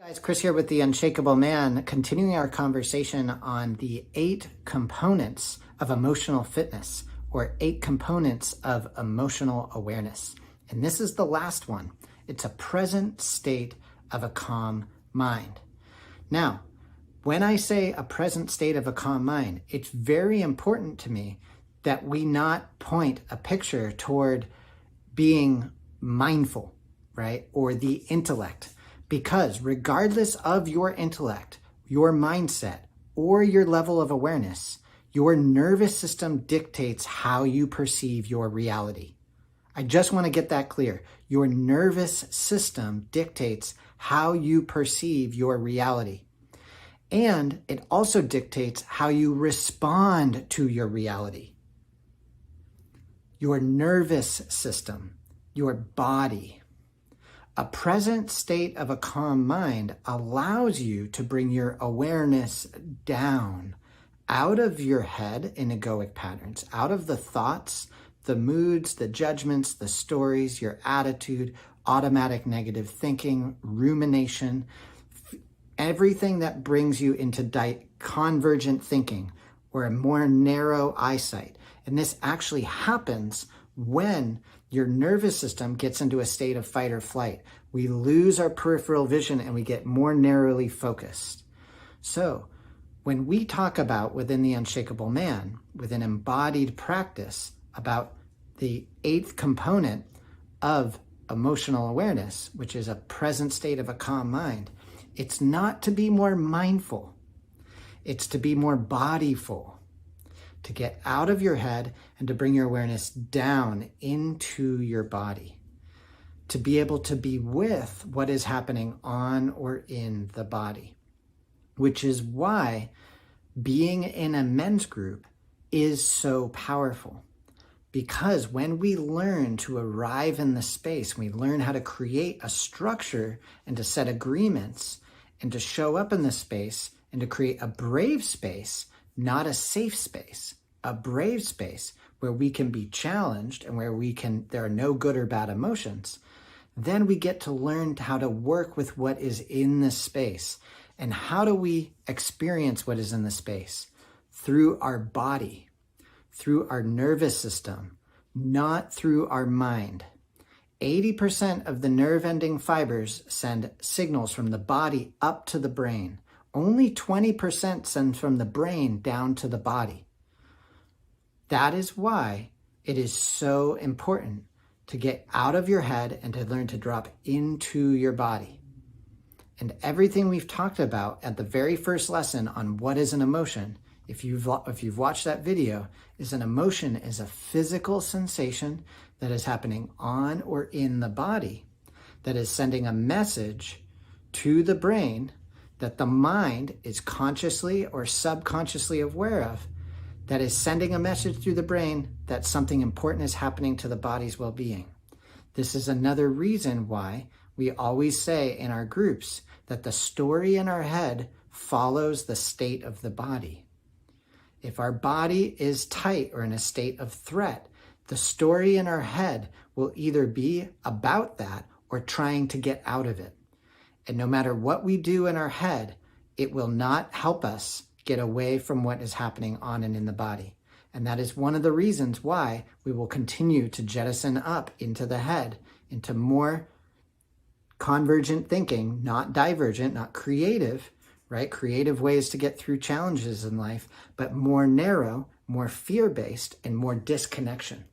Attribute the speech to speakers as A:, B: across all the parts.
A: Guys, Chris here with the Unshakable Man, continuing our conversation on the 8 components of emotional fitness, or 8 components of emotional awareness. And this is the last one. It's a present state of a calm mind. Now, when I say a present state of a calm mind, it's very important to me that we not point a picture toward being mindful, right? Or the intellect. Because regardless of your intellect, your mindset, or your level of awareness, your nervous system dictates how you perceive your reality. I just want to get that clear. Your nervous system dictates how you perceive your reality. And it also dictates how you respond to your reality. Your nervous system, your body. A present state of a calm mind allows you to bring your awareness down out of your head in egoic patterns, out of the thoughts, the moods, the judgments, the stories, your attitude, automatic negative thinking, rumination, everything that brings you into convergent thinking or a more narrow eyesight. And this actually happens when your nervous system gets into a state of fight or flight. We lose our peripheral vision and we get more narrowly focused. So when we talk about within the Unshakable Man, with an embodied practice about the 8th component of emotional awareness, which is a present state of a calm mind, it's not to be more mindful. It's to be more bodyful. To get out of your head and to bring your awareness down into your body. To be able to be with what is happening on or in the body. Which is why being in a men's group is so powerful. Because when we learn to arrive in the space, we learn how to create a structure and to set agreements and to show up in the space and to create a brave space, not a safe space, a brave space where we can be challenged and where there are no good or bad emotions, then we get to learn how to work with what is in the space. And how do we experience what is in the space? Through our body, through our nervous system, not through our mind. 80% of the nerve ending fibers send signals from the body up to the brain. Only 20% send from the brain down to the body. That is why it is so important to get out of your head and to learn to drop into your body. And everything we've talked about at the very first lesson on what is an emotion, if you've watched that video, is an emotion is a physical sensation that is happening on or in the body that is sending a message to the brain that the mind is consciously or subconsciously aware of, that is sending a message through the brain that something important is happening to the body's well-being. This is another reason why we always say in our groups that the story in our head follows the state of the body. If our body is tight or in a state of threat, the story in our head will either be about that or trying to get out of it. And no matter what we do in our head, it will not help us get away from what is happening on and in the body. And that is one of the reasons why we will continue to jettison up into the head, into more convergent thinking, not divergent, not creative, right? Creative ways to get through challenges in life, but more narrow, more fear-based, and more disconnection.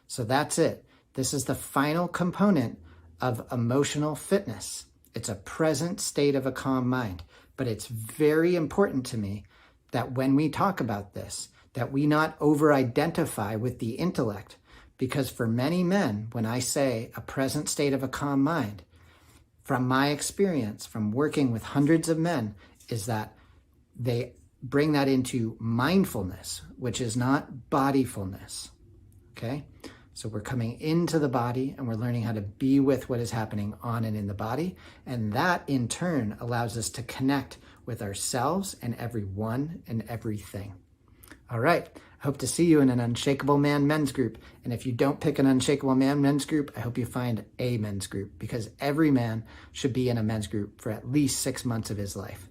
A: So that's it. This is the final component of emotional fitness. It's a present state of a calm mind. But it's very important to me that when we talk about this, that we not over-identify with the intellect. Because for many men, when I say a present state of a calm mind, from my experience, from working with hundreds of men, is that they bring that into mindfulness, which is not bodyfulness, okay? So we're coming into the body and we're learning how to be with what is happening on and in the body. And that in turn allows us to connect with ourselves and everyone and everything. All right. I hope to see you in an Unshakable Man men's group. And if you don't pick an Unshakable Man men's group, I hope you find a men's group, because every man should be in a men's group for at least 6 months of his life.